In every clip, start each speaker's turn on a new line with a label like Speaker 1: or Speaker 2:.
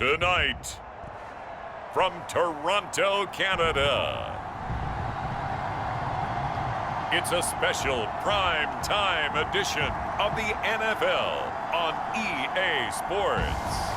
Speaker 1: Tonight, from Toronto, Canada, it's a special prime time edition of the NFL on EA Sports.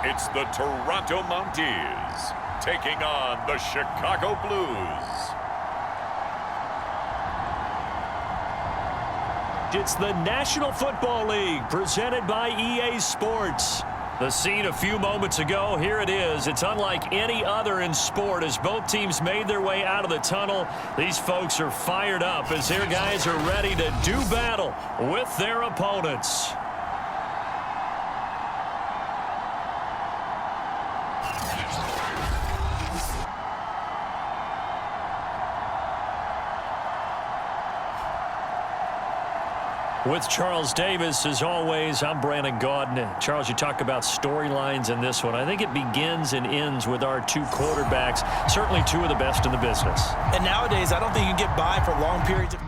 Speaker 1: It's the Toronto Mounties taking on the Chicago Blues.
Speaker 2: It's the National Football League presented by EA Sports. The scene a few moments ago, here it is. It's unlike any other in sport as both teams made their way out of the tunnel. These folks are fired up as their guys are ready to do battle with their opponents. With Charles Davis, as always, I'm Brandon Gaudin. Charles, you talk about storylines in this one. I think it begins and ends with our two quarterbacks, certainly two of the best in the business.
Speaker 3: And nowadays, I don't think you can get by for long periods of...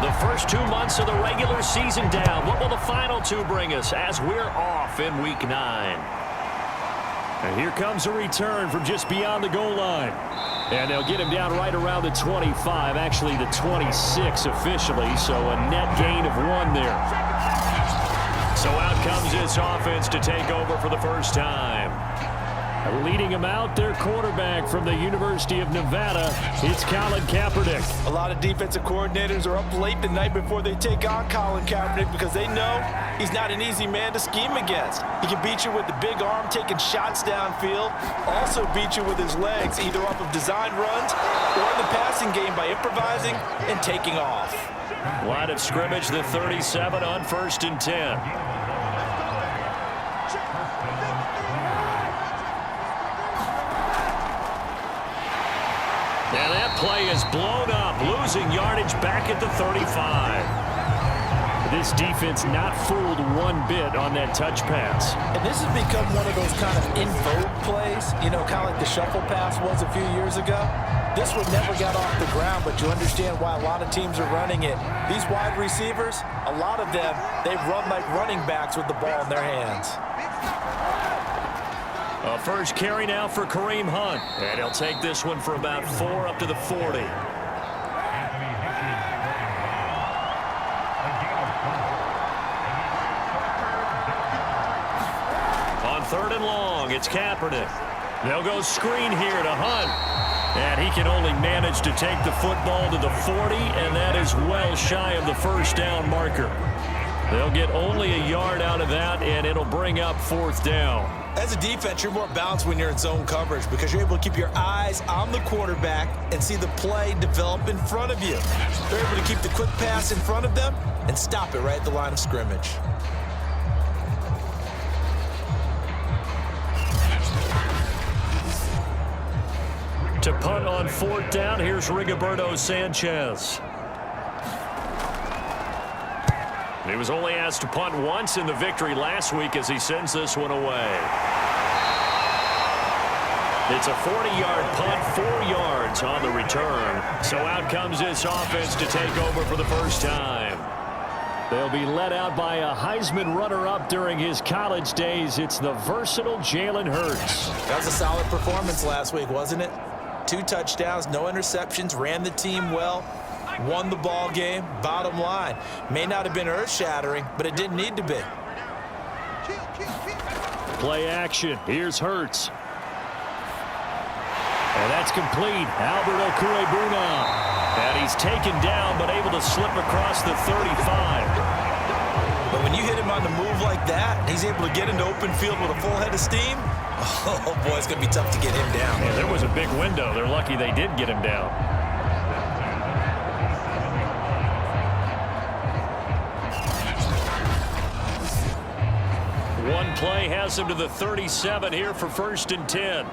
Speaker 2: The first 2 months of the regular season down. What will the final two bring us as we're off in Week 9? And here comes a return from just beyond the goal line. And they'll get him down right around the 25, actually the 26 officially, so a net gain of 1 there. So out comes this offense to take over for the first time. Leading him out, their quarterback from the University of Nevada, it's Colin Kaepernick.
Speaker 3: A lot of defensive coordinators are up late the night before they take on Colin Kaepernick because they know he's not an easy man to scheme against. He can beat you with the big arm, taking shots downfield, also beat you with his legs, either off of design runs or in the passing game by improvising and taking off.
Speaker 2: Line of scrimmage, the 37 on 1st and 10. And that play is blown up, losing yardage back at the 35. This defense not fooled one bit on that touch pass.
Speaker 3: And this has become one of those kind of in vogue plays, you know, kind of like the shuffle pass was a few years ago. This one never got off the ground, but you understand why a lot of teams are running it. These wide receivers, a lot of them, they run like running backs with the ball in their hands.
Speaker 2: A first carry now for Kareem Hunt. And he'll take this one for about 4 up to the 40. On 3rd and long, it's Kaepernick. They'll go screen here to Hunt. And he can only manage to take the football to the 40, and that is well shy of the first down marker. They'll get only a yard out of that, and it'll bring up 4th down.
Speaker 3: As a defense, you're more balanced when you're in zone coverage because you're able to keep your eyes on the quarterback and see the play develop in front of you. They're able to keep the quick pass in front of them and stop it right at the line of scrimmage.
Speaker 2: To punt on 4th down, here's Rigoberto Sanchez. He was only asked to punt once in the victory last week as he sends this one away. It's a 40-yard punt, 4 yards on the return. So out comes this offense to take over for the first time. They'll be led out by a Heisman runner-up during his college days. It's the versatile Jalen Hurts.
Speaker 3: That was a solid performance last week, wasn't it? 2 touchdowns, no interceptions, ran the team well. Won the ball game. Bottom line, may not have been earth-shattering, but it didn't need to be.
Speaker 2: Play action. Here's Hurts. And that's complete. Albert Okwuegbunam. And he's taken down, but able to slip across the 35.
Speaker 3: But when you hit him on the move like that, he's able to get into open field with a full head of steam. Oh, boy, it's going to be tough to get him down.
Speaker 2: Yeah, there was a big window. They're lucky they did get him down. One play has him to the 37 here for 1st and 10.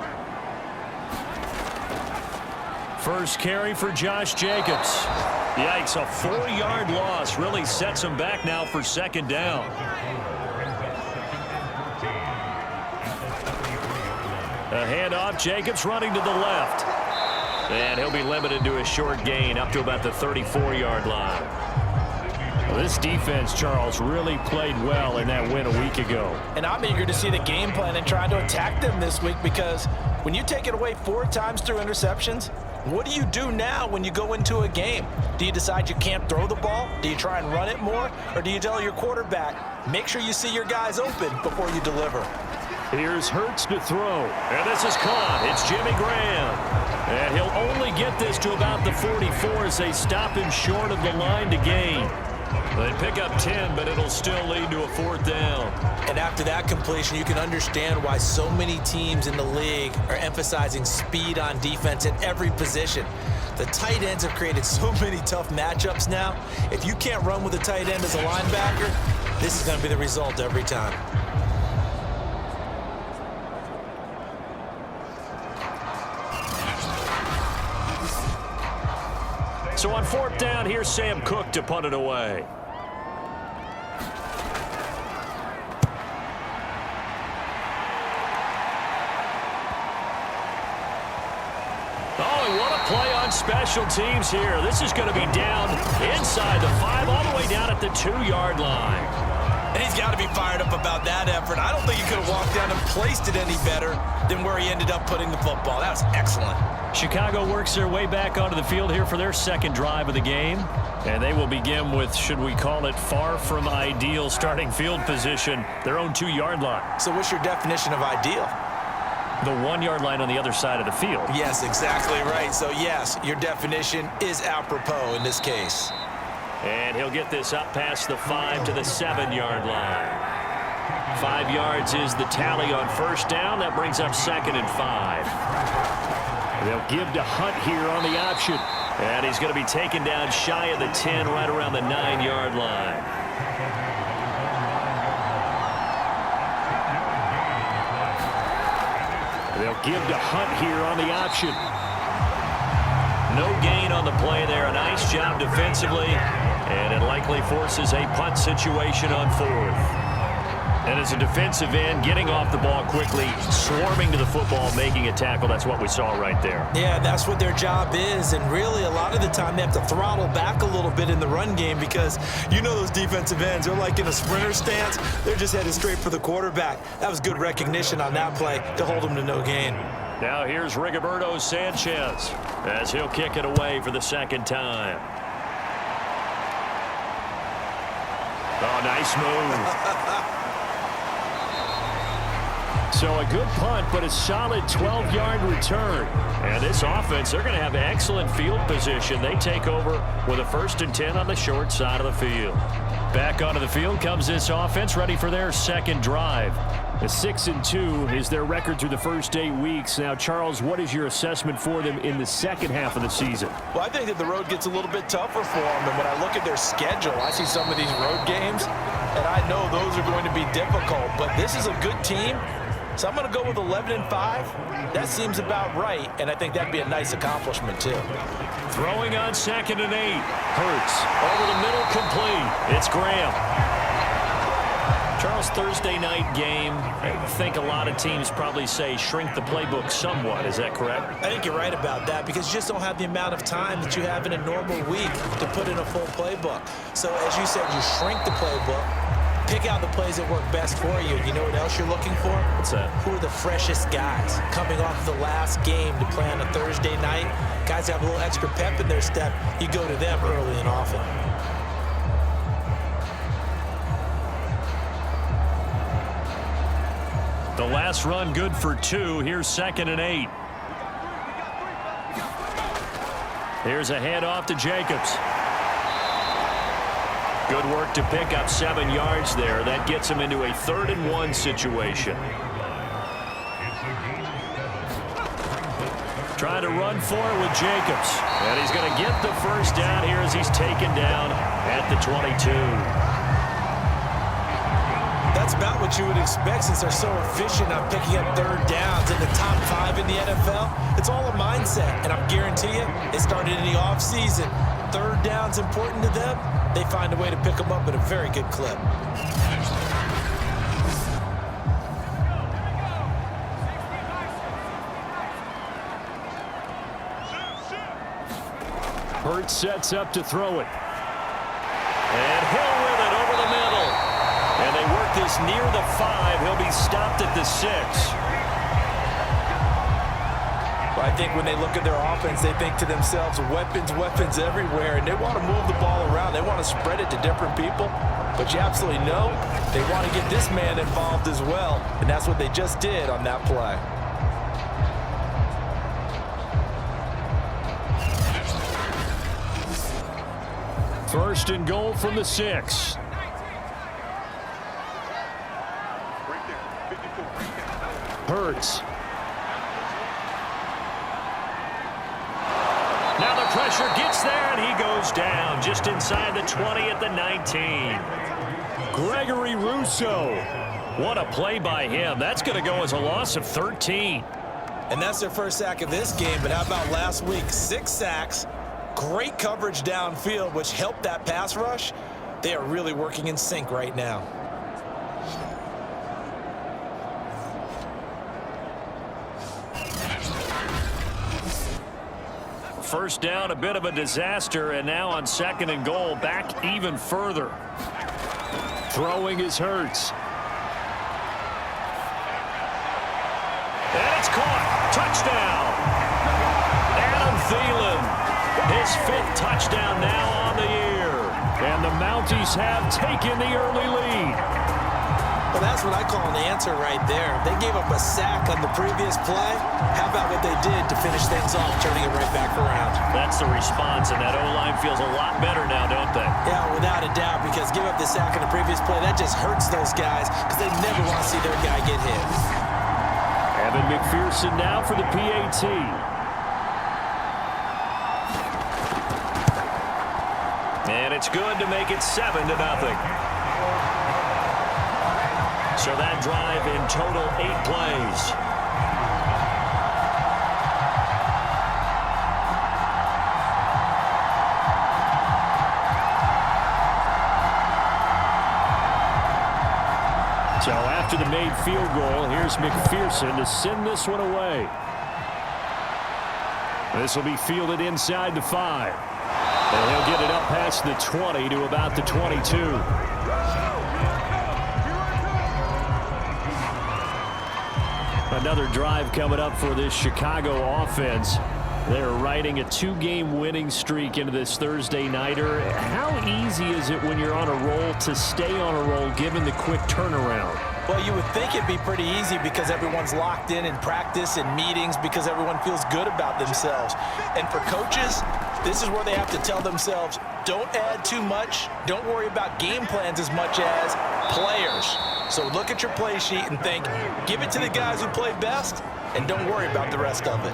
Speaker 2: First carry for Josh Jacobs. Yikes, a 4-yard loss really sets him back now for second down. A handoff, Jacobs running to the left. And he'll be limited to a short gain up to about the 34-yard line. Well, this defense, Charles, really played well in that win a week ago.
Speaker 3: And I'm eager to see the game plan and try to attack them this week, because when you take it away 4 times through interceptions, what do you do now when you go into a game? Do you decide you can't throw the ball? Do you try and run it more? Or do you tell your quarterback, make sure you see your guys open before you deliver?
Speaker 2: Here's Hurts to throw, and this is caught. It's Jimmy Graham. And he'll only get this to about the 44 as they stop him short of the line to gain. They pick up 10, but it'll still lead to a 4th down.
Speaker 3: And after that completion, you can understand why so many teams in the league are emphasizing speed on defense at every position. The tight ends have created so many tough matchups now. If you can't run with a tight end as a linebacker, this is going to be the result every time.
Speaker 2: So on 4th down, here's Sam Cook to punt it away. Oh, and what a play on special teams here. This is going to be down inside the 5, all the way down at the 2-yard line.
Speaker 3: And he's got to be fired up about that effort. I don't think he could have walked down and placed it any better than where he ended up putting the football. That was excellent.
Speaker 2: Chicago works their way back onto the field here for their second drive of the game. And they will begin with, should we call it, far from ideal starting field position, their own 2-yard line.
Speaker 3: So what's your definition of ideal?
Speaker 2: The 1-yard line on the other side of the field.
Speaker 3: Yes, exactly right. So yes, your definition is apropos in this case.
Speaker 2: And he'll get this up past the 5 to the 7-yard line. 5 yards is the tally on 1st down. That brings up 2nd and 5. They'll give to Hunt here on the option. And he's going to be taken down shy of the 10, right around the 9-yard line. They'll give to Hunt here on the option. No gain on the play there. A nice job defensively. And it likely forces a punt situation on 4th. And as a defensive end, getting off the ball quickly, swarming to the football, making a tackle, that's what we saw right there.
Speaker 3: Yeah, that's what their job is. And really, a lot of the time, they have to throttle back a little bit in the run game, because you know those defensive ends, they're like in a sprinter stance. They're just headed straight for the quarterback. That was good recognition on that play to hold them to no gain.
Speaker 2: Now here's Rigoberto Sanchez as he'll kick it away for the 2nd time. Oh, nice move. So a good punt, but a solid 12-yard return. And this offense, they're going to have excellent field position. They take over with a 1st and 10 on the short side of the field. Back onto the field comes this offense, ready for their 2nd drive. A 6-2 is their record through the first 8 weeks. Now, Charles, what is your assessment for them in the second half of the season?
Speaker 3: Well, I think that the road gets a little bit tougher for them. And when I look at their schedule, I see some of these road games, and I know those are going to be difficult. But this is a good team. So I'm going to go with 11-5. That seems about right, and I think that'd be a nice accomplishment, too.
Speaker 2: Throwing on 2nd and 8. Hurts over the middle, complete. It's Graham. Charles, Thursday night game, I think a lot of teams probably say shrink the playbook somewhat. Is that correct?
Speaker 3: I think you're right about that, because you just don't have the amount of time that you have in a normal week to put in a full playbook. So, as you said, you shrink the playbook. Pick out the plays that work best for you. You know what else you're looking for?
Speaker 2: What's that? Who
Speaker 3: are the freshest guys coming off the last game to play on a Thursday night? Guys have a little extra pep in their step. You go to them early and often.
Speaker 2: The last run good for 2. Here's 2nd and 8. Here's a handoff to Jacobs. Good work to pick up 7 yards there. That gets him into a 3rd and 1 situation. Trying to run for it with Jacobs. And he's going to get the 1st down here as he's taken down at the 22.
Speaker 3: That's It's about what you would expect since they're so efficient on picking up third downs in the top 5 in the NFL. It's all a mindset, and I guarantee you, it started in the offseason. Third down's important to them. They find a way to pick them up at a very good clip.
Speaker 2: Hurts sets up to throw it. And Hill with it over the middle. And they work this near the 5. He'll be stopped at the 6.
Speaker 3: Well, I think when they look at their offense, they think to themselves, weapons, weapons everywhere. And they want to move the ball around. They want to spread it to different people. But you absolutely know they want to get this man involved as well. And that's what they just did on that play.
Speaker 2: First and goal from the 6. Hurts. Now the pressure gets there, and he goes down just inside the 20 at the 19. Gregory Rousseau. What a play by him. That's going to go as a loss of 13.
Speaker 3: And that's their first sack of this game, but how about last week? 6 sacks. Great coverage downfield, which helped that pass rush. They are really working in sync right now.
Speaker 2: First down, a bit of a disaster, and now on second and goal, back even further. Throwing is Hurts. And it's caught. Touchdown. Adam Thielen. His 5th touchdown now on the year. And the Mounties have taken the early lead.
Speaker 3: Well, that's what I call an answer right there. They gave up a sack on the previous play. How about what they did to finish things off, turning it right back around?
Speaker 2: That's the response, and that O-line feels a lot better now, don't they?
Speaker 3: Yeah, without a doubt, because give up the sack on the previous play, that just hurts those guys because they never want to see their guy get hit.
Speaker 2: Evan McPherson now for the PAT. And it's good to make it 7-0. So that drive in total 8 plays. So after the made field goal, here's McPherson to send this one away. This will be fielded inside the 5. And he'll get it up past the 20 to about the 22. Another drive coming up for this Chicago offense. They're riding a 2-game winning streak into this Thursday nighter. How easy is it when you're on a roll to stay on a roll given the quick turnaround?
Speaker 3: Well, you would think it'd be pretty easy because everyone's locked in practice and meetings because everyone feels good about themselves. And for coaches, this is where they have to tell themselves, don't add too much. Don't worry about game plans as much as players. So look at your play sheet and think, give it to the guys who play best, and don't worry about the rest of it.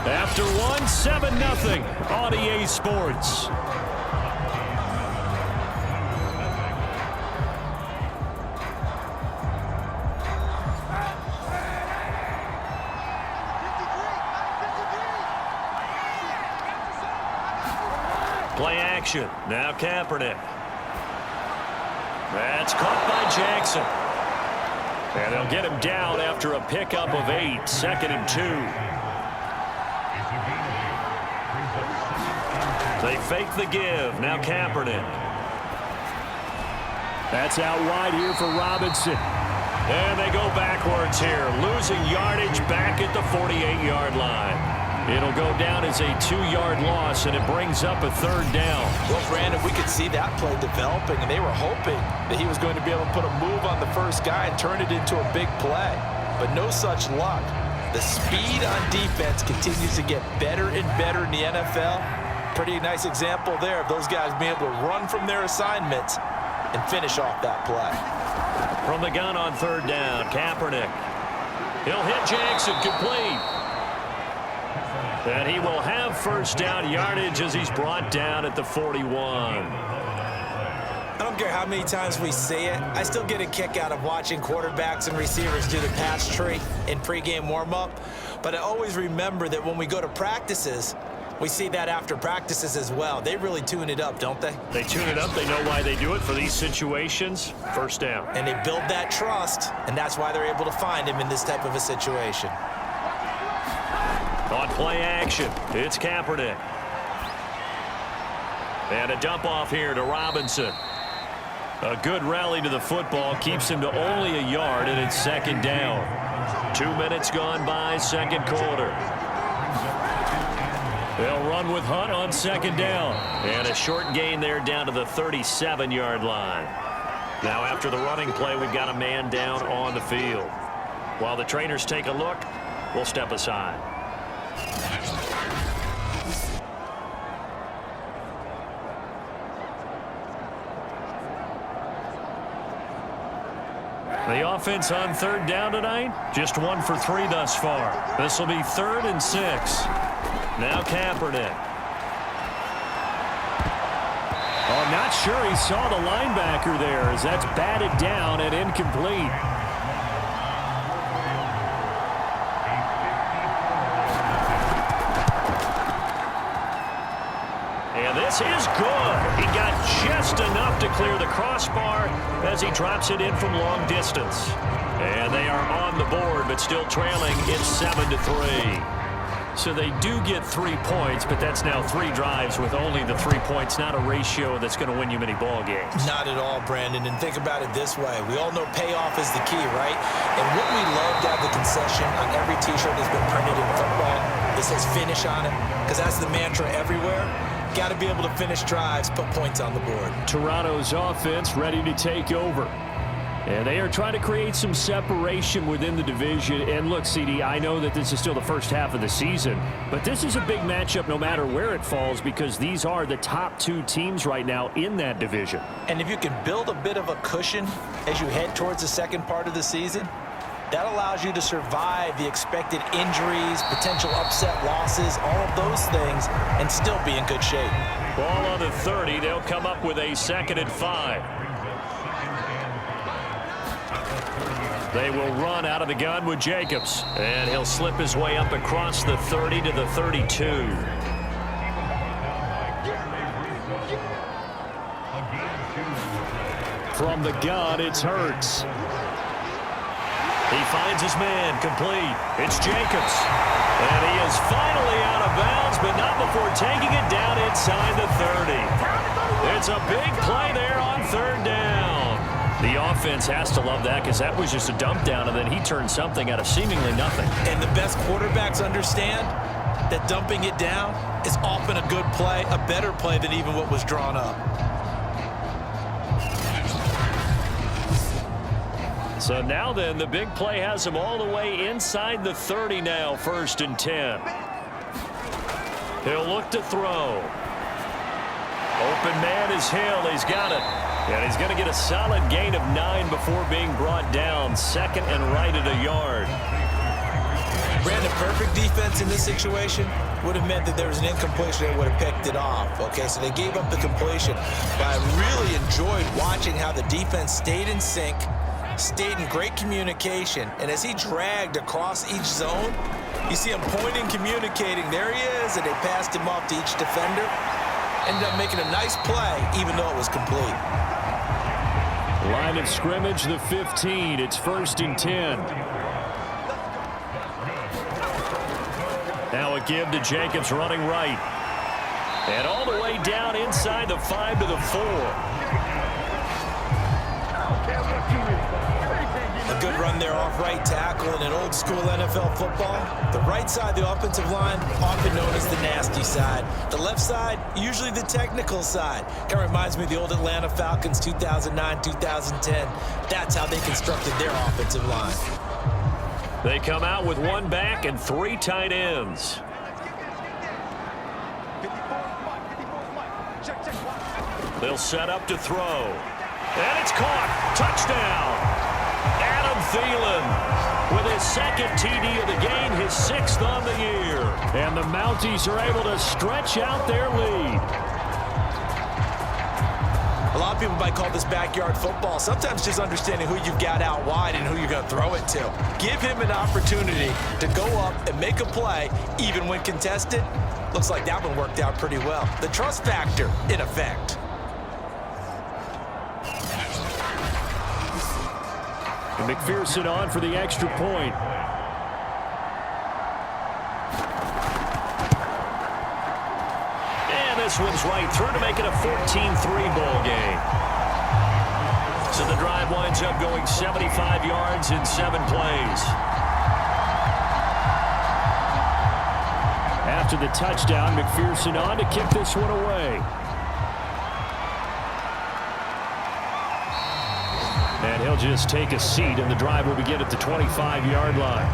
Speaker 2: After one, 7-0 on EA Sports. Play action. Now Kaepernick. That's caught by Jackson. And they'll get him down after a pickup of 8. 2nd and 2. They fake the give. Now Kaepernick. That's out wide here for Robinson. And they go backwards here. Losing yardage back at the 48-yard line. It'll go down as a 2-yard loss, and it brings up a 3rd down.
Speaker 3: Well, Brandon, we could see that play developing, and they were hoping that he was going to be able to put a move on the first guy and turn it into a big play. But no such luck. The speed on defense continues to get better and better in the NFL. Pretty nice example there of those guys being able to run from their assignments and finish off that play.
Speaker 2: From the gun on third down, Kaepernick. He'll hit Jackson, complete. And he will have first down yardage as he's brought down at the 41.
Speaker 4: I don't care how many times we see it. I still get a kick out of watching quarterbacks and receivers do the pass tree in pregame warm-up. But I always remember that when we go to practices, we see that after practices as well. They really tune it up, don't they?
Speaker 2: They tune it up. They know why they do it for these situations. First down.
Speaker 4: And they build that trust, and that's why they're able to find him in this type of a situation.
Speaker 2: On play action, it's Kaepernick. And a dump off here to Robinson. A good rally to the football keeps him to only a yard, and it's second down. 2 minutes gone by, second quarter. They'll run with Hunt on second down. And a short gain there down to the 37-yard line. Now after the running play, we've got a man down on the field. While the trainers take a look, we'll step aside. The offense on third down tonight, just 1 for 3 thus far. This will be 3rd and 6. Now Kaepernick. Oh, not sure he saw the linebacker there as that's batted down and incomplete. And this is good. He got just enough to clear the crossbar as he drops it in from long distance. And they are on the board, but still trailing. It's 7-3. So they do get 3 points, but that's now 3 drives with only the 3 points, not a ratio that's going to win you many ball games.
Speaker 4: Not at all, Brandon. And think about it this way. We all know payoff is the key, right? And wouldn't we love to have the concession on every T-shirt that's been printed in football that says finish on it? Because that's the mantra everywhere. Got to be able to finish drives, put points on the board.
Speaker 2: Toronto's offense ready to take over. And they are trying to create some separation within the division. And look, CD, I know that this is still the first half of the season, but this is a big matchup no matter where it falls because these are the top 2 teams right now in that division.
Speaker 4: And if you can build a bit of a cushion as you head towards the second part of the season, that allows you to survive the expected injuries, potential upset losses, all of those things, and still be in good shape.
Speaker 2: Ball on the 30. They'll come up with a 2nd and 5. They will run out of the gun with Jacobs. And he'll slip his way up across the 30 to the 32. From the gun, it's Hurts. He finds his man, complete. It's Jacobs. And he is finally out of bounds, but not before taking it down inside the 30. It's a big play there on third down. The offense has to love that because that was just a dump down, and then he turned something out of seemingly nothing.
Speaker 4: And the best quarterbacks understand that dumping it down is often a good play, a better play than even what was drawn up.
Speaker 2: So now then, the big play has him all the way inside the 30 now, 1st and 10. He'll look to throw. Open man is Hill. He's got it. And he's going to get a solid gain of 9 before being brought down. 2nd and right at a yard.
Speaker 4: Brandon, perfect defense in this situation would have meant that there was an incompletion that would have picked it off. Okay, so they gave up the completion. But I really enjoyed watching how the defense stayed in sync, stayed in great communication, and as he dragged across each zone, you see him pointing, communicating. There he is, and they passed him off to each defender. Ended up making a nice play, even though it was complete.
Speaker 2: Line of scrimmage, the 15. It's 1st and 10. Now a give to Jacobs running right. And all the way down inside the 5 to the 4.
Speaker 4: A good run there off right tackle in an old school NFL football. The right side, the offensive line, often known as the nasty side. The left side, usually the technical side. Kind of reminds me of the old Atlanta Falcons 2009, 2010. That's how they constructed their offensive line.
Speaker 2: They come out with 1 back and 3 tight ends. They'll set up to throw. And it's caught. Touchdown. Adam Thielen with his second TD of the game, his 6th on the year. And the Mounties are able to stretch out their lead.
Speaker 3: A lot of people might call this backyard football. Sometimes just understanding who you've got out wide and who you're going to throw it to. Give him an opportunity to go up and make a play, even when contested. Looks like that one worked out pretty well. The trust factor, in effect.
Speaker 2: And McPherson on for the extra point. And this one's right through to make it a 14-3 ball game. So the drive winds up going 75 yards in 7 plays. After the touchdown, McPherson on to kick this one away. And he'll just take a seat, and the drive will begin at the 25-yard line.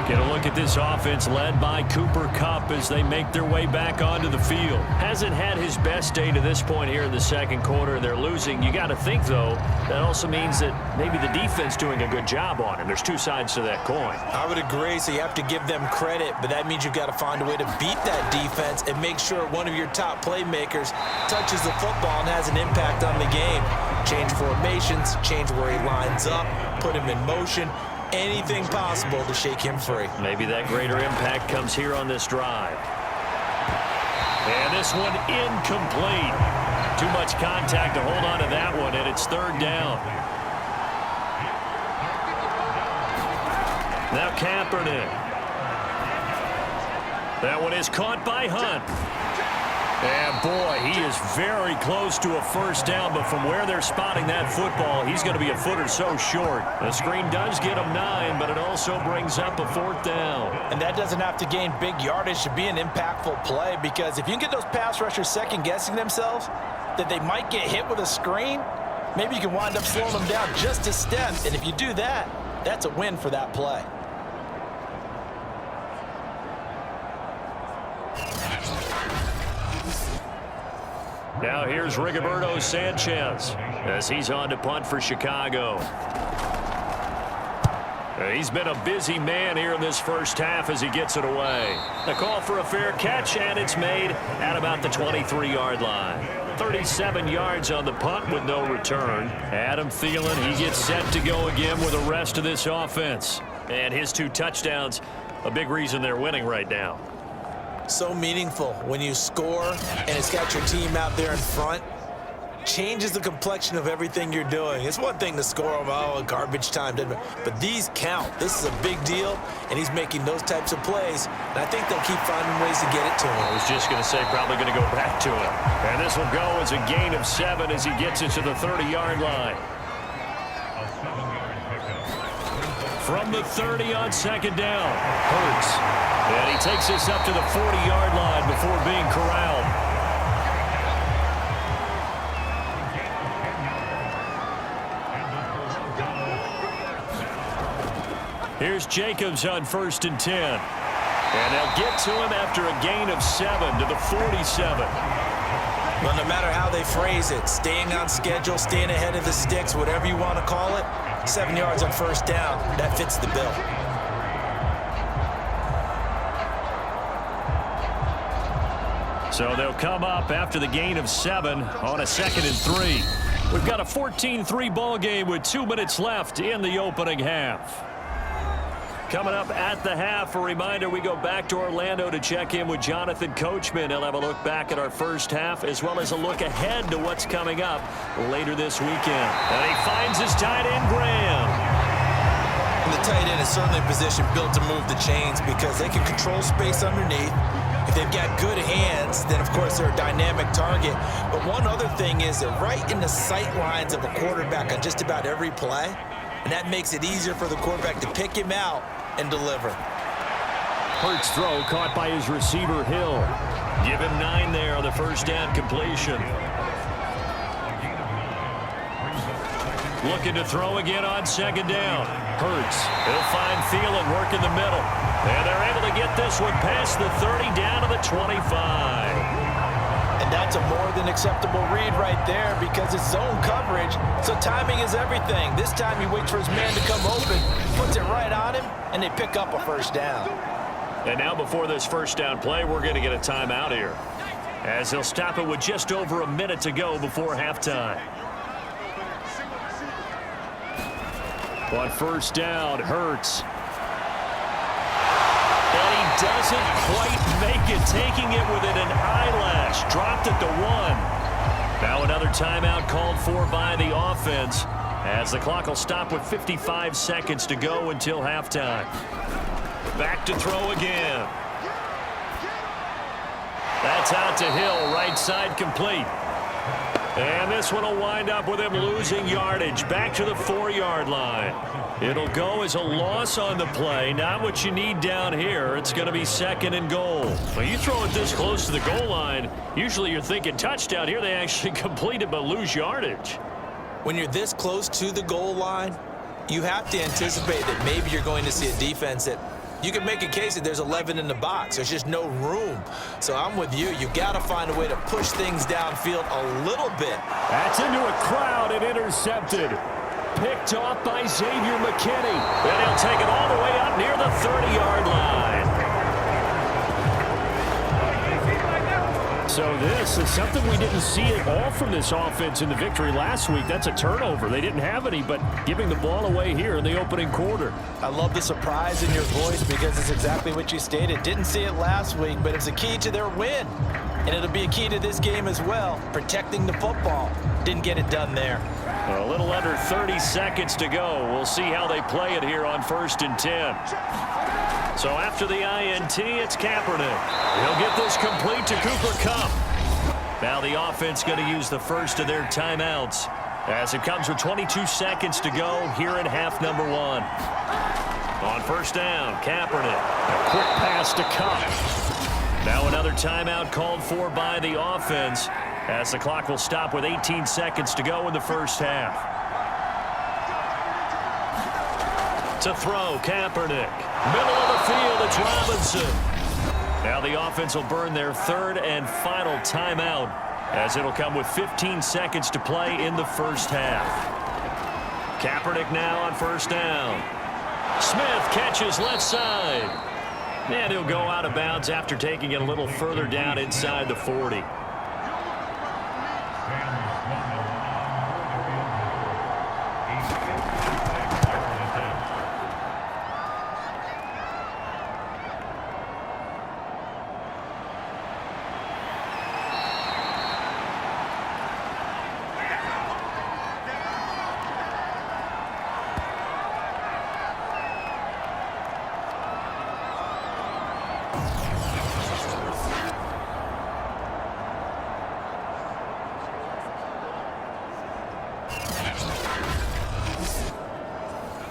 Speaker 2: Get a look at this offense led by Cooper Kupp as they make their way back onto the field. Hasn't had his best day to this point here in the second quarter. They're losing. You got to think, though, that also means that maybe the defense doing a good job on him. There's two sides to that coin.
Speaker 4: I would agree, so you have to give them credit, but that means you've got to find a way to beat that defense and make sure one of your top playmakers touches the football and has an impact on the game. Change formations, change where he lines up, put him in motion. Anything possible to shake him free.
Speaker 2: Maybe that greater impact comes here on this drive. And this one incomplete. Too much contact to hold on to that one, and it's 3rd down. Now Kaepernick. That one is caught by Hunt. And boy, he is very close to a first down, but from where they're spotting that football, he's going to be a foot or so short. The screen does get him 9, but it also brings up a 4th down.
Speaker 3: And that doesn't have to gain big yardage to be an impactful play, because if you can get those pass rushers second-guessing themselves, that they might get hit with a screen, maybe you can wind up slowing them down just a step. And if you do that, that's a win for that play.
Speaker 2: Now here's Rigoberto Sanchez as he's on to punt for Chicago. He's been a busy man here in this first half as he gets it away. The call for a fair catch, and it's made at about the 23-yard line. 37 yards on the punt with no return. Adam Thielen, he gets set to go again with the rest of this offense. And his 2 touchdowns, a big reason they're winning right now.
Speaker 4: So meaningful when you score and it's got your team out there in front. Changes the complexion of everything you're doing. It's one thing to score them, oh, garbage time, but these count. This is a big deal, and he's making those types of plays, and I think they'll keep finding ways to get it to him.
Speaker 2: I was just going to say probably going to go back to him. And this will go as a gain of 7 as he gets it to the 30-yard line. From the 30 on 2nd down, Hurts. And he takes this up to the 40-yard line before being corralled. Here's Jacobs on 1st and 10. And they'll get to him after a gain of 7 to the 47.
Speaker 4: Well, no matter how they phrase it, staying on schedule, staying ahead of the sticks, whatever you want to call it, 7 yards on 1st down, that fits the bill.
Speaker 2: So they'll come up after the gain of 7 on a 2nd and 3. We've got a 14-3 ball game with 2 minutes left in the opening half. Coming up at the half, a reminder, we go back to Orlando to check in with Jonathan Coachman. He'll have a look back at our first half as well as a look ahead to what's coming up later this weekend. And he finds his tight end, Graham.
Speaker 4: And the tight end is certainly a position built to move the chains because they can control space underneath. If they've got good hands, then of course they're a dynamic target. But one other thing is they're right in the sight lines of a quarterback on just about every play. And that makes it easier for the quarterback to pick him out and deliver.
Speaker 2: Hurts throw caught by his receiver, Hill. Give him 9 there on the first down completion. Looking to throw again on 2nd down. Hurts. He'll find Thielen working the middle. And they're able to get this one past the 30 down to the 25.
Speaker 3: And that's a more than acceptable read right there because it's zone coverage, so timing is everything. This time he waits for his man to come open, puts it right on him, and they pick up a first down.
Speaker 2: And now before this first down play, we're going to get a timeout here, as they'll stop it with just over a minute to go before halftime. On first down, Hurts. And he doesn't quite make it, taking it within an eyelash. Dropped at the 1. Now another timeout called for by the offense, as the clock will stop with 55 seconds to go until halftime. Back to throw again. That's out to Hill, right side complete. And this one will wind up with him losing yardage back to the 4-yard line. It'll go as a loss on the play. Not what you need down here. It's going to be 2nd and goal. When you throw it this close to the goal line, usually you're thinking touchdown. Here they actually complete it but lose yardage.
Speaker 4: When you're this close to the goal line, you have to anticipate that maybe you're going to see a defense that you can make a case that there's 11 in the box. There's just no room. So I'm with you. You got to find a way to push things downfield a little bit.
Speaker 2: That's into a crowd and intercepted. Picked off by Xavier McKinney. And he'll take it all the way up near the 30-yard line. So this is something we didn't see at all from this offense in the victory last week. That's a turnover. They didn't have any, but giving the ball away here in the opening quarter.
Speaker 3: I love the surprise in your voice because it's exactly what you stated. Didn't see it last week, but it's a key to their win. And it'll be a key to this game as well, protecting the football. Didn't get it done there.
Speaker 2: A little under 30 seconds to go. We'll see how they play it here on 1st and 10. So after the INT, it's Kaepernick. He'll get this complete to Cooper Kupp. Now the offense going to use the first of their timeouts, as it comes with 22 seconds to go here in half number 1. On first down, Kaepernick. A quick pass to Kupp. Now another timeout called for by the offense, as the clock will stop with 18 seconds to go in the first half. To throw, Kaepernick. Middle of the field, it's Robinson. Now the offense will burn their 3rd and final timeout, as it'll come with 15 seconds to play in the first half. Kaepernick now on first down. Smith catches left side. And he'll go out of bounds after taking it a little further down inside the 40.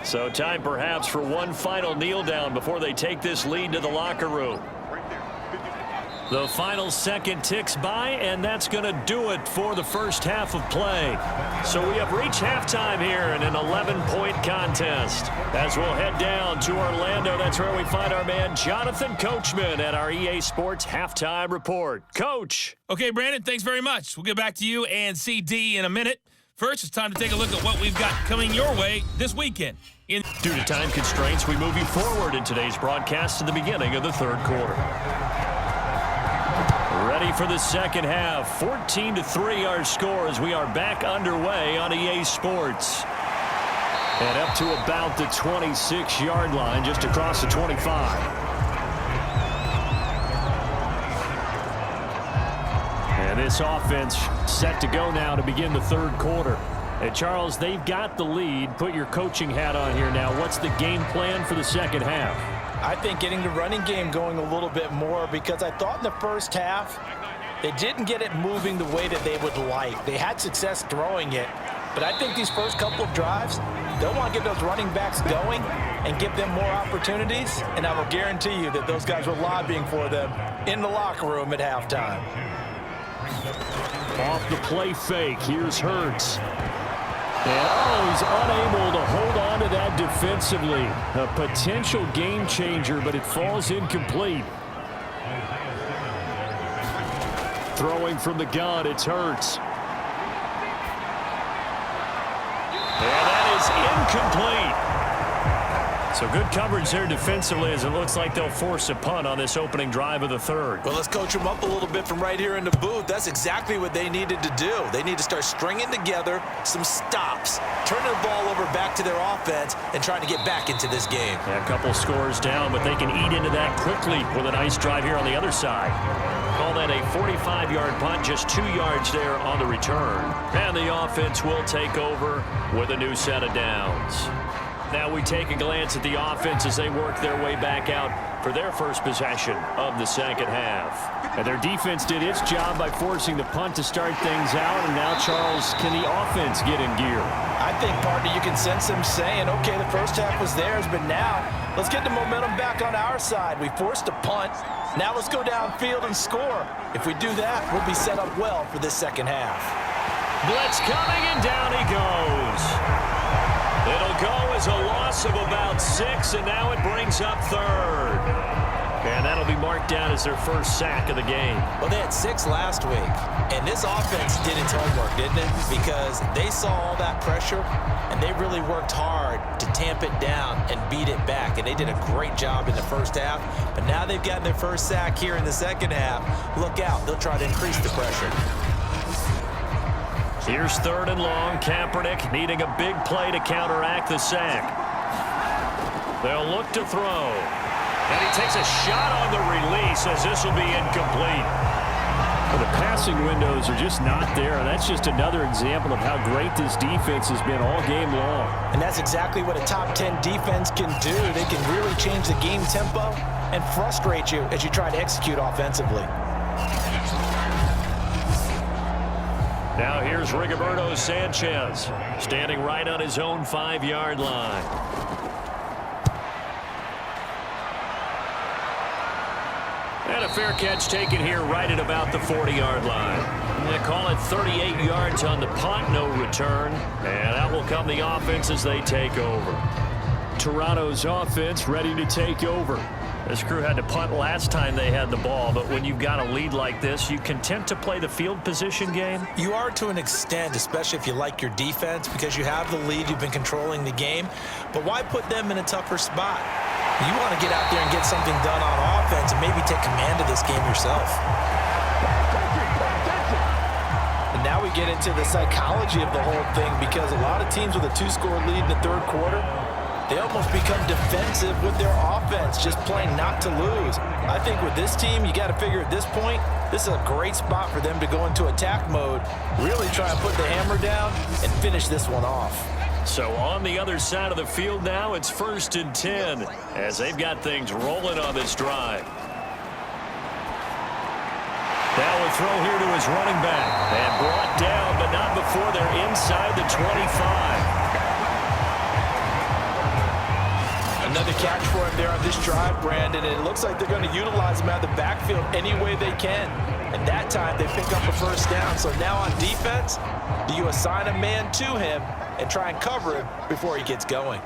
Speaker 2: So time perhaps for one final kneel down before they take this lead to the locker room. The final second ticks by, and that's going to do it for the first half of play. So we have reached halftime here in an 11-point contest. As we'll head down to Orlando, that's where we find our man Jonathan Coachman at our EA Sports Halftime Report. Coach.
Speaker 5: Okay, Brandon, thanks very much. We'll get back to you and CD in a minute. First, it's time to take a look at what we've got coming your way this weekend. Due to time constraints, we move you forward in today's broadcast to the beginning of the third quarter. Ready for the second half. 14-3 our score as we are back underway on EA Sports. And up to about the 26-yard line, just across the 25. And this offense set to go now to begin the third quarter. And Charles, they've got the lead. Put your coaching hat on here now. What's the game plan for the second half?
Speaker 3: I think getting the running game going a little bit more, because I thought in the first half they didn't get it moving the way that they would like. They had success throwing it, but I think these first couple of drives, they'll want to get those running backs going and give them more opportunities, and I will guarantee you that those guys were lobbying for them in the locker room at halftime.
Speaker 2: Off the play fake, here's Hurts. And he's unable to hold on to that defensively. A potential game changer, but it falls incomplete. Throwing from the gun, it's Hurts. And that is incomplete. So good coverage there defensively as it looks like they'll force a punt on this opening drive of the third.
Speaker 4: Well, let's coach them up a little bit from right here in the booth. That's exactly what they needed to do. They need to start stringing together some stops, turning the ball over back to their offense, and trying to get back into this game.
Speaker 2: Yeah, a couple scores down, but they can eat into that quickly with a nice drive here on the other side. Call that a 45-yard punt, just 2 yards there on the return. And the offense will take over with a new set of downs. Now we take a glance at the offense as they work their way back out for their first possession of the second half. And their defense did its job by forcing the punt to start things out. And now, Charles, can the offense get in gear?
Speaker 3: I think, partner, you can sense them saying, okay, the first half was theirs, but now let's get the momentum back on our side. We forced a punt. Now let's go downfield and score. If we do that, we'll be set up well for this second half.
Speaker 2: Blitz coming, and down he goes. It'll go as a loss of about 6, and now it brings up third. And that'll be marked down as their first sack of the game.
Speaker 4: Well, they had 6 last week, and this offense did its homework, didn't it? Because they saw all that pressure, and they really worked hard to tamp it down and beat it back, and they did a great job in the first half. But now they've gotten their first sack here in the second half. Look out. They'll try to increase the pressure.
Speaker 2: Here's third and long. Kaepernick needing a big play to counteract the sack. They'll look to throw. And he takes a shot on the release as this will be incomplete. Well, the passing windows are just not there, and that's just another example of how great this defense has been all game long.
Speaker 3: And that's exactly what a top 10 defense can do. They can really change the game tempo and frustrate you as you try to execute offensively.
Speaker 2: Now here's Rigoberto Sanchez, standing right on his own 5-yard line. And a fair catch taken here right at about the 40-yard line. They call it 38 yards on the punt, no return. And out will come the offense as they take over. Toronto's offense ready to take over. This crew had to punt last time they had the ball, but when you've got a lead like this, you content to play the field position game?
Speaker 4: You are to an extent, especially if you like your defense, because you have the lead, you've been controlling the game. But why put them in a tougher spot? You want to get out there and get something done on offense and maybe take command of this game yourself.
Speaker 3: And now we get into the psychology of the whole thing, because a lot of teams with a 2-score lead in the third quarter, they almost become defensive with their offense, just playing not to lose. I think with this team, you got to figure at this point, this is a great spot for them to go into attack mode, really try and put the hammer down and finish this one off.
Speaker 2: So on the other side of the field now, it's 1st and 10 as they've got things rolling on this drive. Now a throw here to his running back, and brought down, but not before they're inside the 25.
Speaker 3: Another catch for him there on this drive, Brandon, and it looks like they're going to utilize him out of the backfield any way they can. And that time they pick up a first down. So now on defense, do you assign a man to him and try and cover him before he gets going?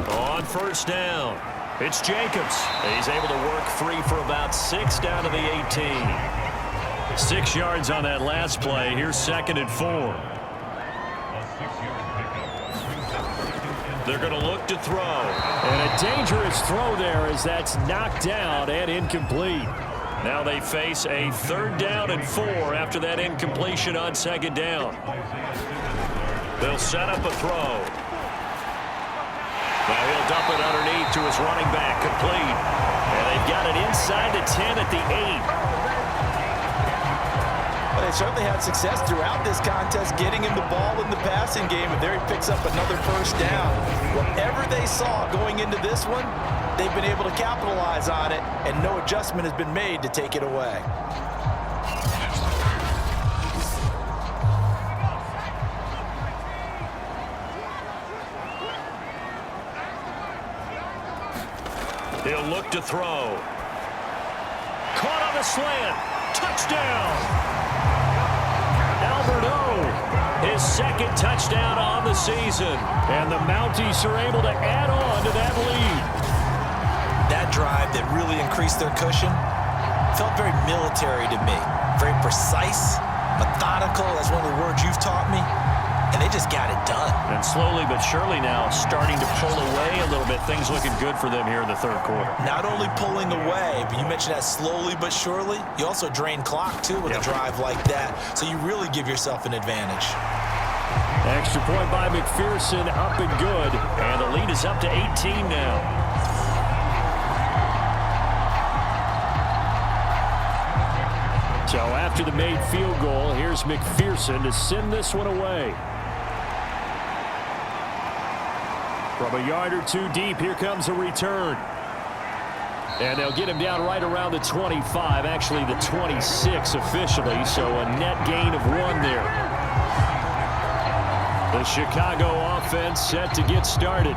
Speaker 2: On first down, it's Jacobs. He's able to work free for about 6 down to the 18. 6 yards on that last play. Here's 2nd and 4. They're going to look to throw. And a dangerous throw there as that's knocked down and incomplete. Now they face a 3rd down and 4 after that incompletion on 2nd down. They'll set up a throw. Now he'll dump it underneath to his running back, complete. And they've got it inside the 10 at the 8.
Speaker 3: They certainly had success throughout this contest getting him the ball in the passing game, and there he picks up another first down. Whatever they saw going into this one, they've been able to capitalize on it, and no adjustment has been made to take it away.
Speaker 2: He'll look to throw. Caught on the slant. Touchdown. His 2nd touchdown on the season. And the Mounties are able to add on to that lead.
Speaker 4: That drive that really increased their cushion Felt very military to me. Very precise, methodical. That's one of the words you've taught me. And they just got it done.
Speaker 2: And slowly but surely now starting to pull away a little bit. Things looking good for them here in the third quarter.
Speaker 4: Not only pulling away, but you mentioned that slowly but surely. You also drain clock, too, with a drive like that. So you really give yourself an advantage.
Speaker 2: Extra point by McPherson, up and good. And the lead is up to 18 now. So after the made field goal, here's McPherson to send this one away. From a yard or two deep, here comes a return. And they'll get him down right around the 25, actually the 26 officially, so a net gain of 1 there. The Chicago offense set to get started.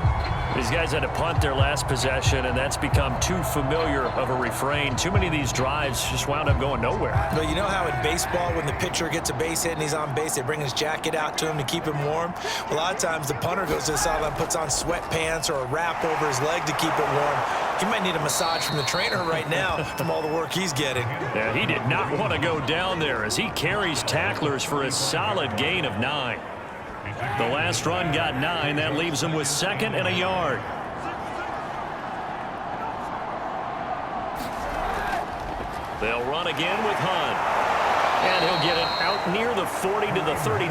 Speaker 2: These guys had to punt their last possession, and that's become too familiar of a refrain. Too many of these drives just wound up going nowhere.
Speaker 4: But you know how in baseball, when the pitcher gets a base hit and he's on base, they bring his jacket out to him to keep him warm? Well, a lot of times the punter goes to the sideline, puts on sweatpants or a wrap over his leg to keep it warm. He might need a massage from the trainer right now from all the work he's getting.
Speaker 2: Yeah, he did not want to go down there as he carries tacklers for a solid gain of 9. The last run got 9. That leaves him with 2nd and a yard. They'll run again with Hunt. And he'll get it out near the 40 to the 39.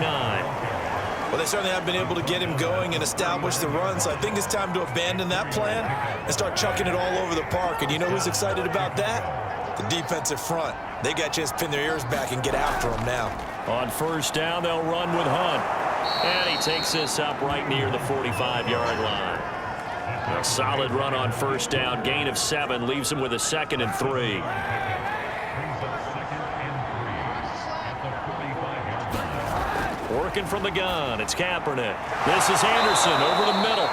Speaker 4: Well, they certainly haven't been able to get him going and establish the run, so I think it's time to abandon that plan and start chucking it all over the park. And you know who's excited about that? The defensive front. They got to just pin their ears back and get after him now.
Speaker 2: On first down, they'll run with Hunt. And he takes this up right near the 45-yard line. A solid run on first down. Gain of 7 leaves him with a 2nd and 3. Working from the gun, it's Kaepernick. This is Anderson over the middle.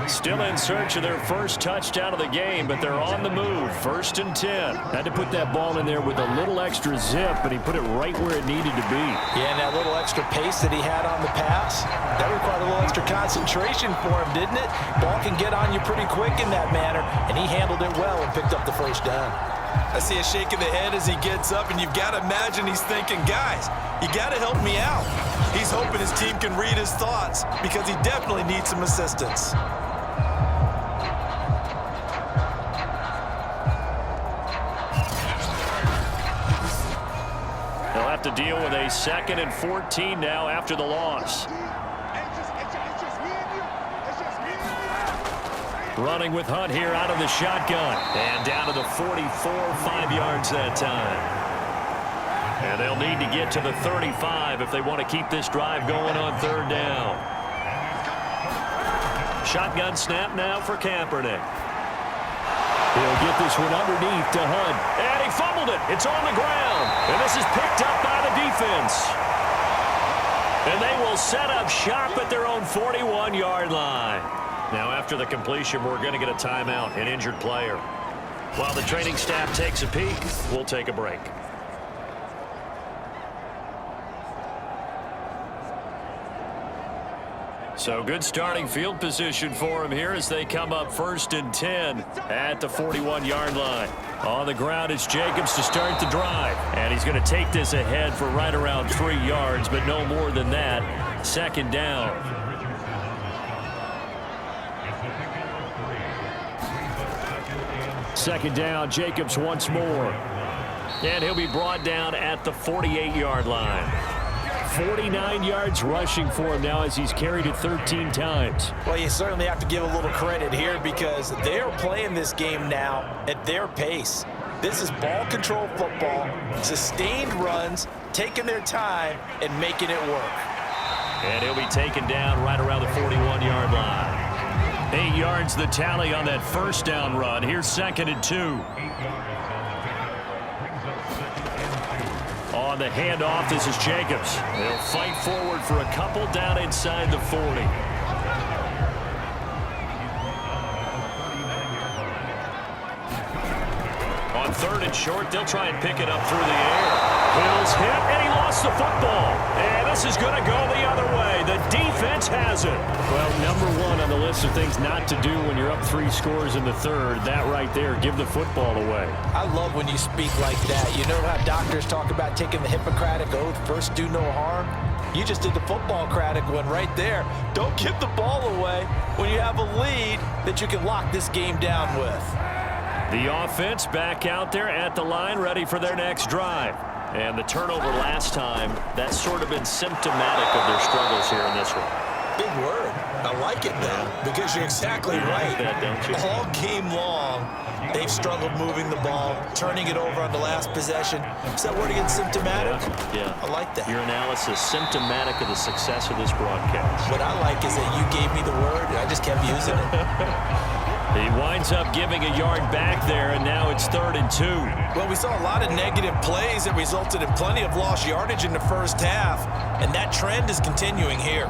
Speaker 2: Still in search of their first touchdown of the game, but they're on the move. 1st and 10. Had to put that ball in there with a little extra zip, but he put it right where it needed to be.
Speaker 3: Yeah, and that little extra pace that he had on the pass, that required a little extra concentration for him, didn't it? Ball can get on you pretty quick in that manner, and he handled it well and picked up the first down.
Speaker 4: I see a shake of the head as he gets up, and you've got to imagine he's thinking, guys, you got to help me out. He's hoping his team can read his thoughts because he definitely needs some assistance.
Speaker 2: They'll have to deal with a 2nd and 14 now after the loss. Running with Hunt here out of the shotgun. And down to the 44, 5 yards that time. And they'll need to get to the 35 if they want to keep this drive going on 3rd down. Shotgun snap now for Kaepernick. He'll get this one underneath to Hunt. And he fumbled it. It's on the ground. And this is picked up by the defense. And they will set up shop at their own 41-yard line. Now, after the completion, we're going to get a timeout, an injured player. While the training staff takes a peek, we'll take a break. So good starting field position for him here as they come up 1st and 10 at the 41-yard line. On the ground, it's Jacobs to start the drive. And he's going to take this ahead for right around 3 yards, but no more than that. 2nd down. Second down, Jacobs once more. And he'll be brought down at the 48-yard line. 49 yards rushing for him now as he's carried it 13 times.
Speaker 3: Well, you certainly have to give a little credit here because they're playing this game now at their pace. This is ball control football, sustained runs, taking their time and making it work.
Speaker 2: And he'll be taken down right around the 41-yard line. 8 yards the tally on that first down run. Here's 2nd and 2. On the handoff, this is Jacobs. They'll fight forward for a couple down inside the 40. On 3rd and short, they'll try and pick it up through the air. Hill's hit, and he lost the football. And toss is going to go the other way. The defense has it. Well, number one on the list of things not to do when you're up 3 scores in the third, that right there, give the football away.
Speaker 3: I love when you speak like that. You know how doctors talk about taking the Hippocratic Oath, first do no harm? You just did the football-cratic one right there. Don't give the ball away when you have a lead that you can lock this game down with.
Speaker 2: The offense back out there at the line, ready for their next drive. And the turnover last time, that's sort of been symptomatic of their struggles here in this one.
Speaker 4: Big word. I like it, though, because you're exactly right.
Speaker 2: That, don't you?
Speaker 4: All game long, they've struggled moving the ball, turning it over on the last possession. Is that word again, symptomatic?
Speaker 2: Yeah.
Speaker 4: I like that.
Speaker 2: Your analysis, symptomatic of the success of this broadcast.
Speaker 4: What I like is that you gave me the word, and I just kept using it.
Speaker 2: He winds up giving a yard back there, and now it's 3rd and 2.
Speaker 3: Well, we saw a lot of negative plays that resulted in plenty of lost yardage in the first half, and that trend is continuing here.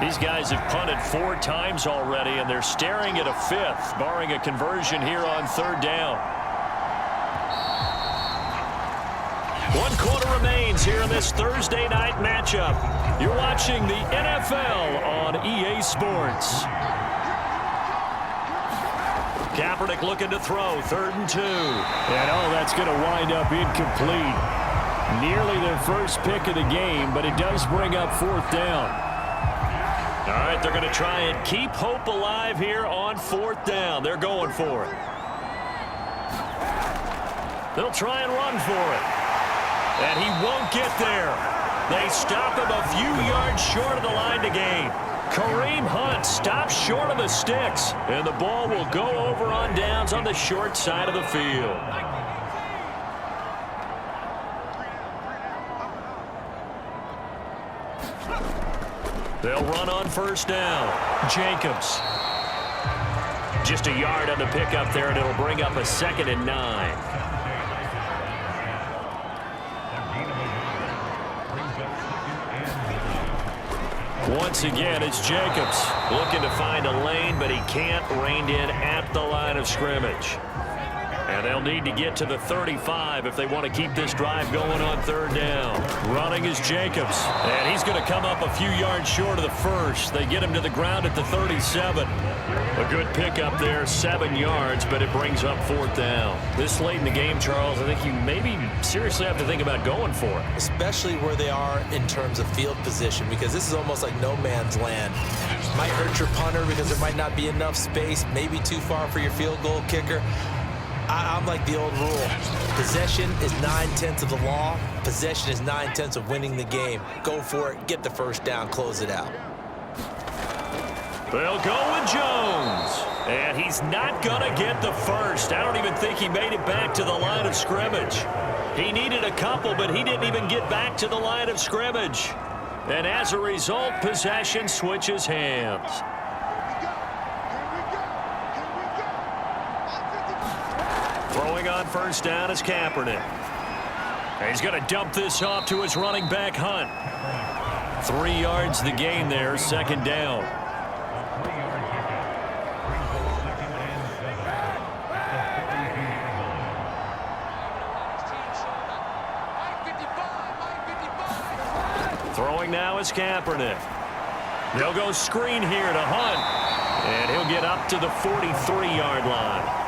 Speaker 2: These guys have punted 4 times already, and they're staring at a 5th, barring a conversion here on 3rd down. 1 quarter remains here in this Thursday night matchup. You're watching the NFL on EA Sports. Kaepernick looking to throw, 3rd and 2. And that's going to wind up incomplete. Nearly their first pick of the game, but it does bring up 4th down. All right, they're going to try and keep hope alive here on 4th down. They're going for it. They'll try and run for it. And he won't get there. They stop him a few yards short of the line to gain. Kareem Hunt stops short of the sticks. And the ball will go over on downs on the short side of the field. They'll run on 1st down. Jacobs. Just a yard on the pickup there, and it'll bring up a 2nd and 9. Once again, it's Jacobs looking to find a lane, but he can't. Reined in at the line of scrimmage. And they'll need to get to the 35 if they want to keep this drive going on 3rd down. Running is Jacobs, and he's going to come up a few yards short of the first. They get him to the ground at the 37. A good pickup there, 7 yards, but it brings up 4th down. This late in the game, Charles, I think you maybe seriously have to think about going for it.
Speaker 4: Especially where they are in terms of field position, because this is almost like no man's land. Might hurt your punter because there might not be enough space, maybe too far for your field goal kicker. I'm like the old rule. Possession is 9/10 of the law. Possession is 9/10 of winning the game. Go for it. Get the 1st down. Close it out.
Speaker 2: They'll go with Jones. And he's not going to get the first. I don't even think he made it back to the line of scrimmage. He needed a couple, but he didn't even get back to the line of scrimmage. And as a result, possession switches hands. Throwing on 1st down is Kaepernick. And he's going to dump this off to his running back, Hunt. 3 yards the gain there, 2nd down. Throwing now is Kaepernick. They'll go screen here to Hunt. And he'll get up to the 43-yard line.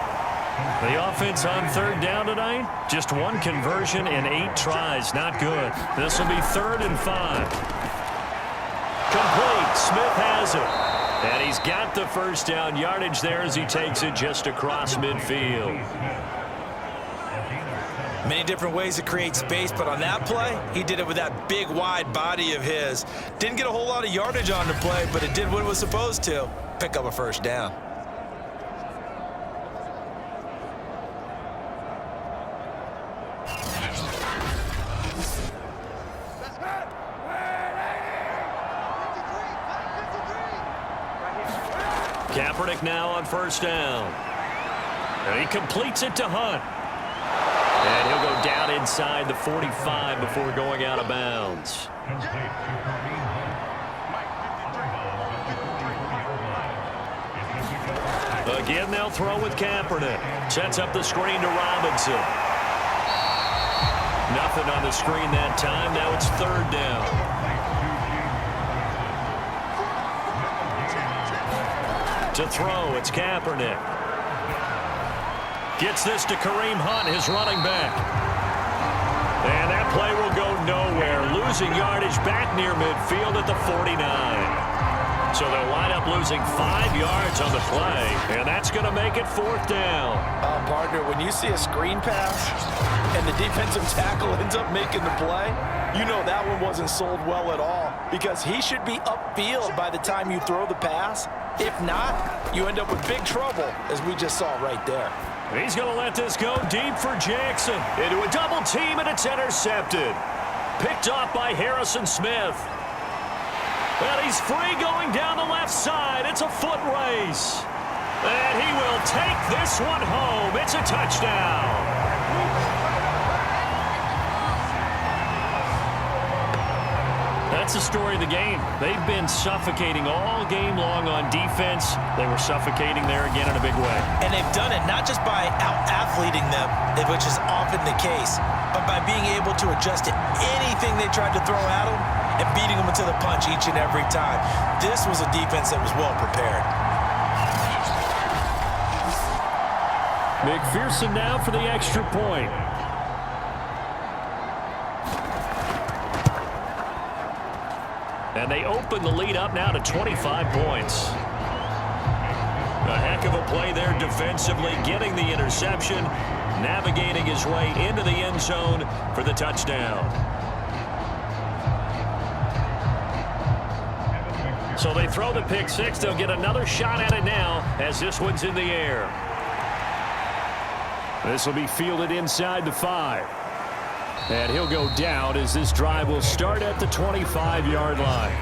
Speaker 2: The offense on 3rd down tonight, just 1 conversion in 8 tries. Not good. This will be 3rd and 5. Complete. Smith has it. And he's got the 1st down yardage there as he takes it just across midfield.
Speaker 3: Many different ways to create space, but on that play, he did it with that big, wide body of his. Didn't get a whole lot of yardage on the play, but it did what it was supposed to. Pick up a 1st down.
Speaker 2: Kaepernick now on first down. And he completes it to Hunt. And he'll go down inside the 45 before going out of bounds. Again, they'll throw with Kaepernick. Sets up the screen to Robinson. Nothing on the screen that time. Now it's third down. To throw, it's Kaepernick. Gets this to Kareem Hunt, his running back. And that play will go nowhere. Losing yardage back near midfield at the 49. So they'll line up losing 5 yards on the play, and that's going to make it fourth down.
Speaker 3: Partner, when you see a screen pass and the defensive tackle ends up making the play, you know that one wasn't sold well at all because he should be upfield by the time you throw the pass. If not, you end up with big trouble, as we just saw right there.
Speaker 2: He's going to let this go deep for Jackson. Into a double team, and it's intercepted. Picked off by Harrison Smith. And he's free going down the left side. It's a foot race. And he will take this one home. It's a touchdown. That's the story of the game. They've been suffocating all game long on defense. They were suffocating there again in a big way.
Speaker 4: And they've done it not just by out-athleting them, which is often the case, but by being able to adjust to anything they tried to throw at them and beating them into the punch each and every time. This was a defense that was well prepared.
Speaker 2: McPherson now for the extra point. And they open the lead up now to 25 points. A heck of a play there defensively, getting the interception, navigating his way into the end zone for the touchdown. So they throw the pick six. They'll get another shot at it now as this one's in the air. This will be fielded inside the 5. And he'll go down as this drive will start at the 25-yard line.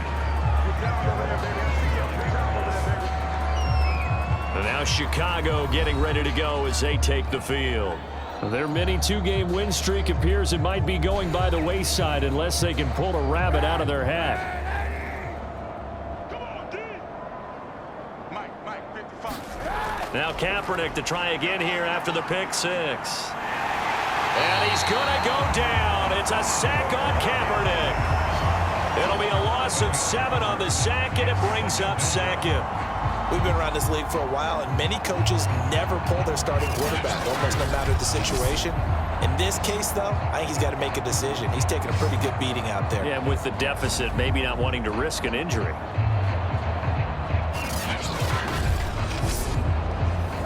Speaker 2: And now Chicago getting ready to go as they take the field. Their mini 2-game win streak appears it might be going by the wayside unless they can pull a rabbit out of their hat. Now Kaepernick to try again here after the pick six. And he's going to go down. It's a sack on Kaepernick. It'll be a loss of 7 on the sack, and it brings up second.
Speaker 4: We've been around this league for a while, and many coaches never pull their starting quarterback, almost no matter the situation. In this case, though, I think he's got to make a decision. He's taking a pretty good beating out there.
Speaker 2: Yeah, and with the deficit, maybe not wanting to risk an injury.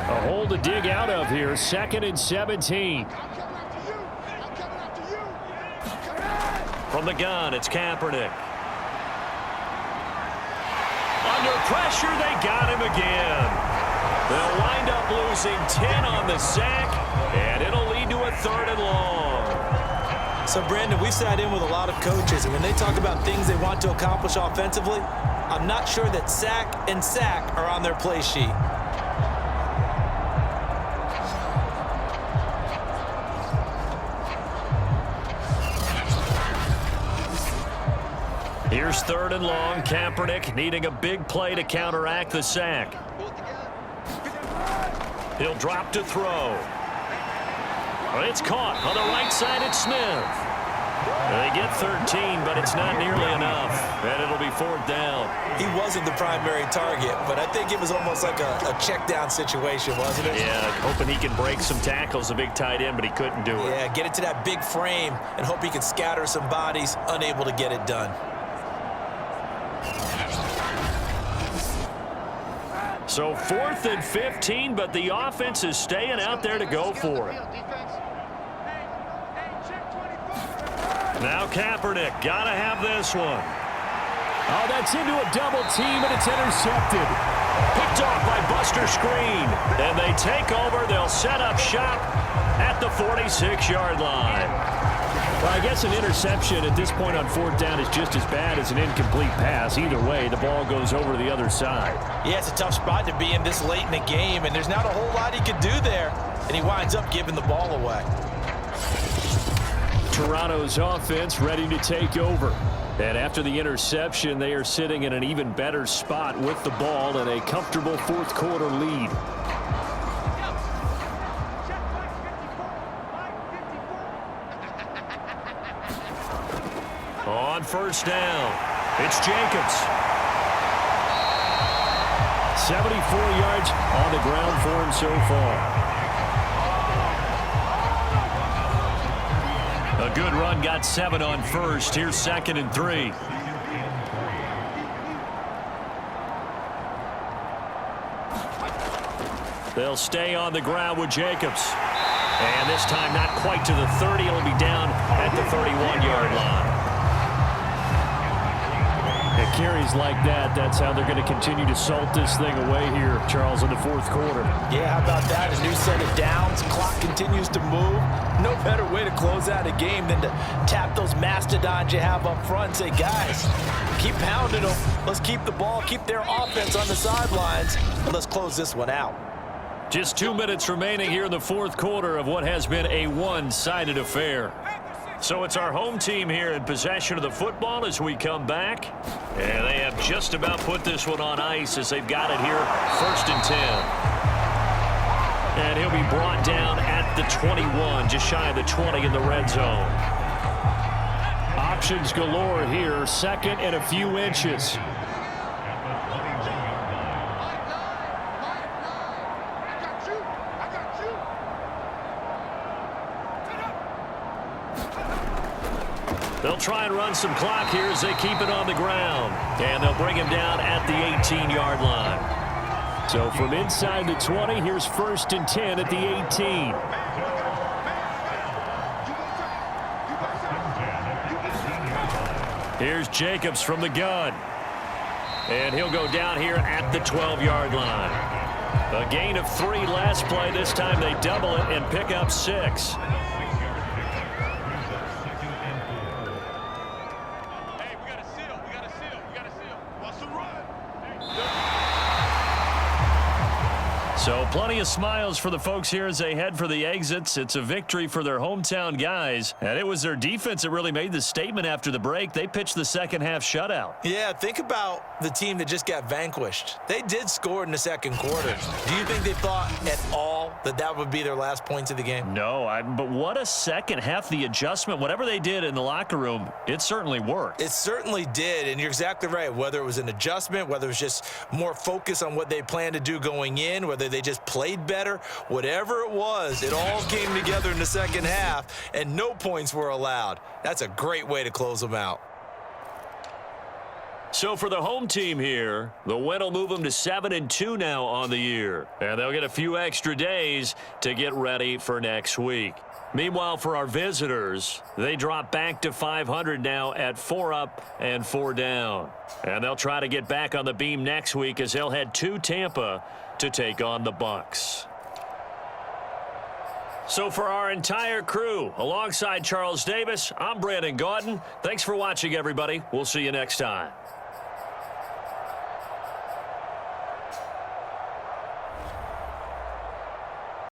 Speaker 2: A hole to dig out of here, 2nd and 17. From the gun, it's Kaepernick. Under pressure, they got him again. They'll wind up losing 10 on the sack, and it'll lead to a 3rd and long.
Speaker 4: So, Brandon, we've sat in with a lot of coaches, and when they talk about things they want to accomplish offensively, I'm not sure that sack and sack are on their play sheet.
Speaker 2: Here's 3rd and long. Kaepernick needing a big play to counteract the sack. He'll drop to throw. It's caught on the right side. It's Smith. They get 13, but it's not nearly enough. And it'll be 4th down.
Speaker 4: He wasn't the primary target, but I think it was almost like a check down situation, wasn't it?
Speaker 2: Yeah, hoping he can break some tackles, a big tight end, but he couldn't do it.
Speaker 4: Yeah, get it to that big frame and hope he can scatter some bodies, unable to get it done.
Speaker 2: So 4th and 15, but the offense is staying out there to go for it. Now Kaepernick, gotta have this one. Oh, that's into a double team, and it's intercepted. Picked off by Buster Screen. And they take over. They'll set up shop at the 46-yard line. Well, I guess an interception at this point on 4th down is just as bad as an incomplete pass. Either way, the ball goes over to the other side.
Speaker 3: Yeah, it's a tough spot to be in this late in the game, and there's not a whole lot he could do there. And he winds up giving the ball away.
Speaker 2: Toronto's offense ready to take over. And after the interception, they are sitting in an even better spot with the ball and a comfortable 4th quarter lead. On 1st down, it's Jacobs. 74 yards on the ground for him so far. A good run, got 7 on 1st. Here's 2nd and 3. They'll stay on the ground with Jacobs. And this time not quite to the 30. It'll be down at the 31-yard line. At carries like that, that's how they're going to continue to salt this thing away here, Charles, in the 4th quarter.
Speaker 3: Yeah, how about that? A new set of downs. Clock continues to move. No better way to close out a game than to tap those mastodons you have up front and say, guys, keep pounding them. Let's keep the ball, keep their offense on the sidelines, and let's close this one out.
Speaker 2: Just 2 minutes remaining here in the 4th quarter of what has been a one-sided affair. So it's our home team here in possession of the football as we come back. And they have just about put this one on ice as they've got it here, 1st and 10. And he'll be brought down at the 21, just shy of the 20 in the red zone. Options galore here, 2nd and a few inches. They'll try and run some clock here as they keep it on the ground. And they'll bring him down at the 18-yard line. So from inside the 20, here's 1st and 10 at the 18. Here's Jacobs from the gun. And he'll go down here at the 12-yard line. A gain of 3 last play. This time they double it and pick up 6. So plenty of smiles for the folks here as they head for the exits. It's a victory for their hometown guys. And it was their defense that really made the statement after the break. They pitched the second half shutout.
Speaker 4: Yeah, think about the team that just got vanquished. They did score in the 2nd quarter. Do you think they thought at all that that would be their last points of the game?
Speaker 2: No, but what a second half. The adjustment, whatever they did in the locker room, it certainly worked.
Speaker 4: It certainly did, and you're exactly right. Whether it was an adjustment, whether it was just more focus on what they planned to do going in, whether they just played better, whatever it was, it all came together in the 2nd half, and no points were allowed. That's a great way to close them out.
Speaker 2: So for the home team here, the win will move them to 7-2 now on the year. And they'll get a few extra days to get ready for next week. Meanwhile, for our visitors, they drop back to 500 now at 4 up and 4 down. And they'll try to get back on the beam next week as they'll head to Tampa to take on the Bucs. So for our entire crew, alongside Charles Davis, I'm Brandon Gaudin. Thanks for watching, everybody. We'll see you next time.